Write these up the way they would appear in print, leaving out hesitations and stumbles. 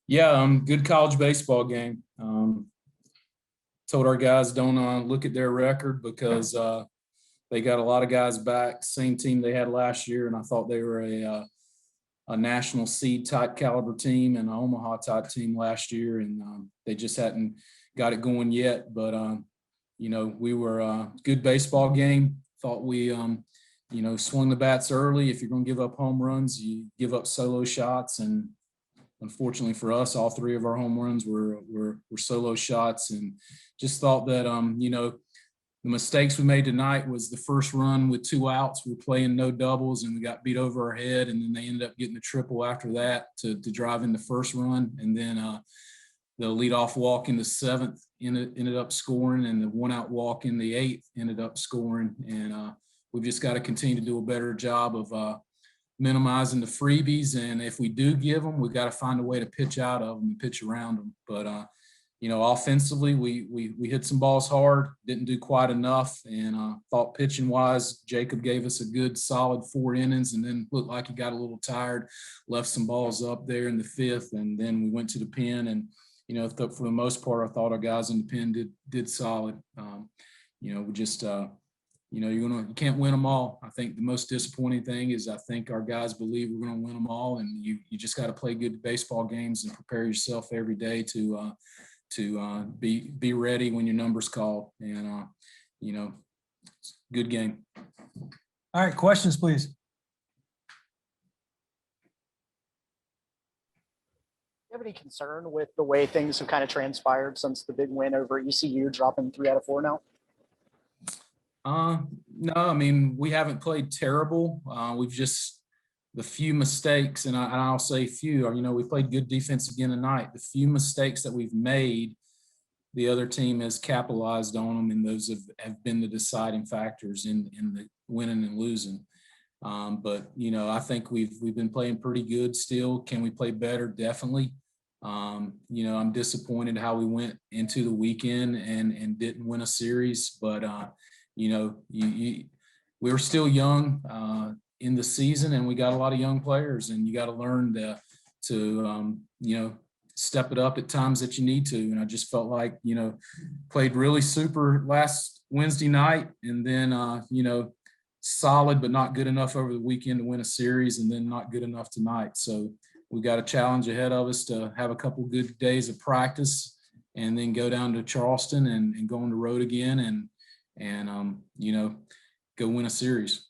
Yeah, good college baseball game. Told our guys don't look at their record because they got a lot of guys back, same team they had last year, and I thought they were a national seed type caliber team and an Omaha type team last year, and they just hadn't got it going yet. But we were a good baseball game. Thought we swung the bats early. If you're going to give up home runs, you give up solo shots, and unfortunately for us, all three of our home runs were solo shots, and just thought that the mistakes we made tonight was the first run with 2 outs. We were playing no doubles, and we got beat over our head, and then they ended up getting the triple after that to drive in the first run, and then the leadoff walk in the 7th ended up scoring, and the 1-out walk in the 8th ended up scoring, and we've just got to continue to do a better job of minimizing the freebies, and if we do give them, we got to find a way to pitch out of them and pitch around them. But offensively, we hit some balls hard, didn't do quite enough, and thought pitching wise, Jacob gave us a good solid 4 innings, and then looked like he got a little tired, left some balls up there in the 5th, and then we went to the pen, and for the most part, I thought our guys in the pen did solid. We just you can't win them all. I think the most disappointing thing is I think our guys believe we're going to win them all, and you just got to play good baseball games and prepare yourself every day to be ready when your number's called. And good game. All right, questions, please. Do you have any concern with the way things have kind of transpired since the big win over ECU, dropping 3 out of 4 now? No, I mean, we haven't played terrible. We've just the few mistakes, and I'll say few. We played good defense again tonight. The few mistakes that we've made, the other team has capitalized on them, and those have been the deciding factors in the winning and losing. But I think we've been playing pretty good still. Can we play better? Definitely. I'm disappointed how we went into the weekend and didn't win a series, but we were still young in the season, and we got a lot of young players, and you got to learn to step it up at times that you need to. And I just felt like, played really super last Wednesday night, and then, solid, but not good enough over the weekend to win a series, and then not good enough tonight. So we got a challenge ahead of us to have a couple good days of practice and then go down to Charleston and go on the road again and go win a series.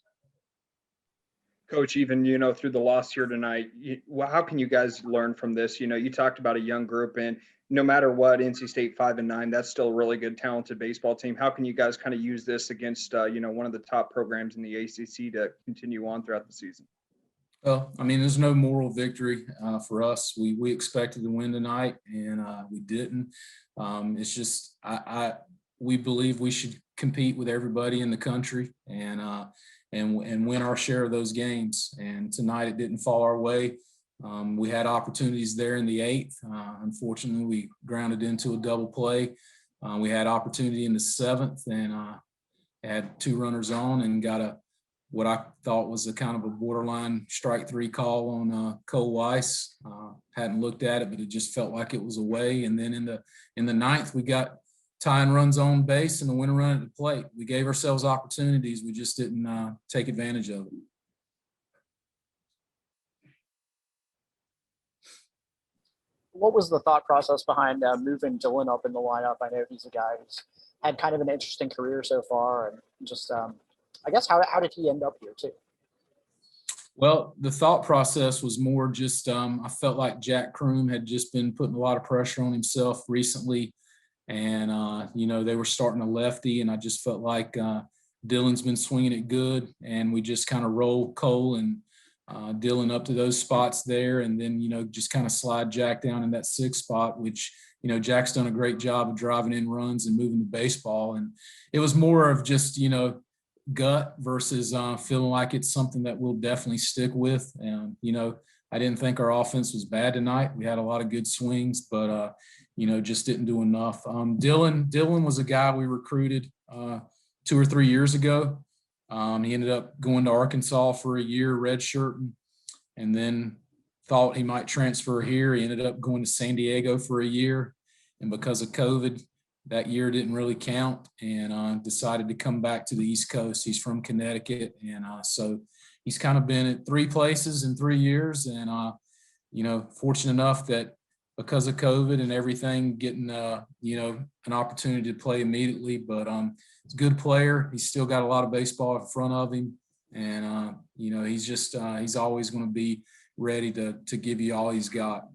Coach, even, through the loss here tonight, how can you guys learn from this? You talked about a young group, and no matter what, NC State 5-9, that's still a really good, talented baseball team. How can you guys kind of use this against, one of the top programs in the ACC to continue on throughout the season? Well, I mean, there's no moral victory for us. We expected to win tonight, and we didn't. It's just we believe we should compete with everybody in the country and win our share of those games. And tonight it didn't fall our way. We had opportunities there in the 8th. Unfortunately, we grounded into a double play. We had opportunity in the 7th and had 2 runners on and got what I thought was a kind of a borderline strike 3 call on Cole Weiss. Hadn't looked at it, but it just felt like it was away. And then in the 9th, we got tying runs on base and a winner run at the plate. We gave ourselves opportunities. We just didn't take advantage of it. What was the thought process behind moving Dylan up in the lineup? I know he's a guy who's had kind of an interesting career so far, and just I guess how did he end up here too? Well, the thought process was more just I felt like Jack Kroom had just been putting a lot of pressure on himself recently. And, they were starting a lefty, and I just felt like Dylan's been swinging it good, and we just kind of roll Cole and Dylan up to those spots there, and then, just kind of slide Jack down in that 6th spot, which, Jack's done a great job of driving in runs and moving the baseball. And it was more of just, gut versus feeling like it's something that we'll definitely stick with. And, I didn't think our offense was bad tonight. We had a lot of good swings, but, just didn't do enough. Dylan was a guy we recruited 2 or 3 years ago. He ended up going to Arkansas for a year, redshirting, and then thought he might transfer here. He ended up going to San Diego for a year. And because of COVID, that year didn't really count, and decided to come back to the East Coast. He's from Connecticut. And so he's kind of been at 3 places in 3 years. And, fortunate enough that because of COVID and everything, getting, an opportunity to play immediately. But he's a good player. He's still got a lot of baseball in front of him. And, he's just he's always going to be ready to give you all he's got.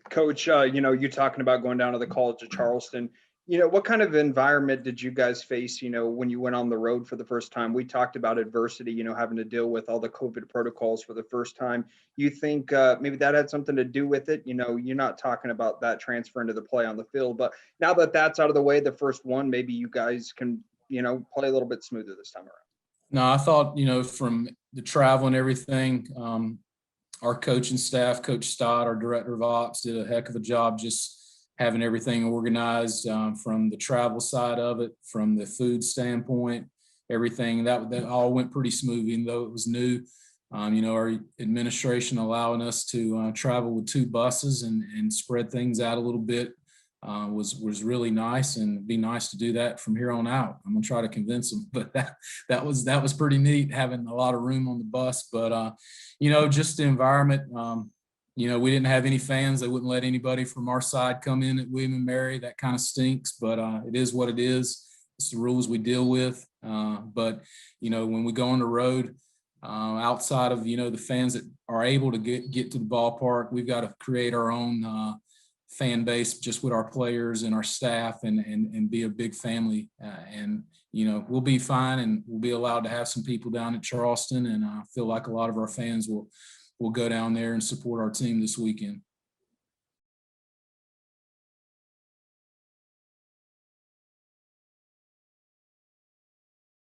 Coach, you're talking about going down to the College of Charleston. What kind of environment did you guys face, when you went on the road for the first time? We talked about adversity, having to deal with all the COVID protocols for the first time. You think maybe that had something to do with it? You're not talking about that transfer into the play on the field, but now that that's out of the way, the first one, maybe you guys can, play a little bit smoother this time around. No, I thought, from the travel and everything, our coaching staff, Coach Stott, our director of ops, did a heck of a job just having everything organized, from the travel side of it, from the food standpoint, everything that all went pretty smooth, even though it was new. Our administration allowing us to travel with 2 buses and spread things out a little bit was really nice, and it'd be nice to do that from here on out. I'm gonna try to convince them, but that was pretty neat, having a lot of room on the bus. But just the environment. We didn't have any fans. They wouldn't let anybody from our side come in at William and Mary. That kind of stinks, but it is what it is. It's the rules we deal with. But when we go on the road, outside of the fans that are able to get to the ballpark, we've got to create our own fan base just with our players and our staff, and be a big family. And we'll be fine, and we'll be allowed to have some people down at Charleston. And I feel like a lot of our fans will go down there and support our team this weekend.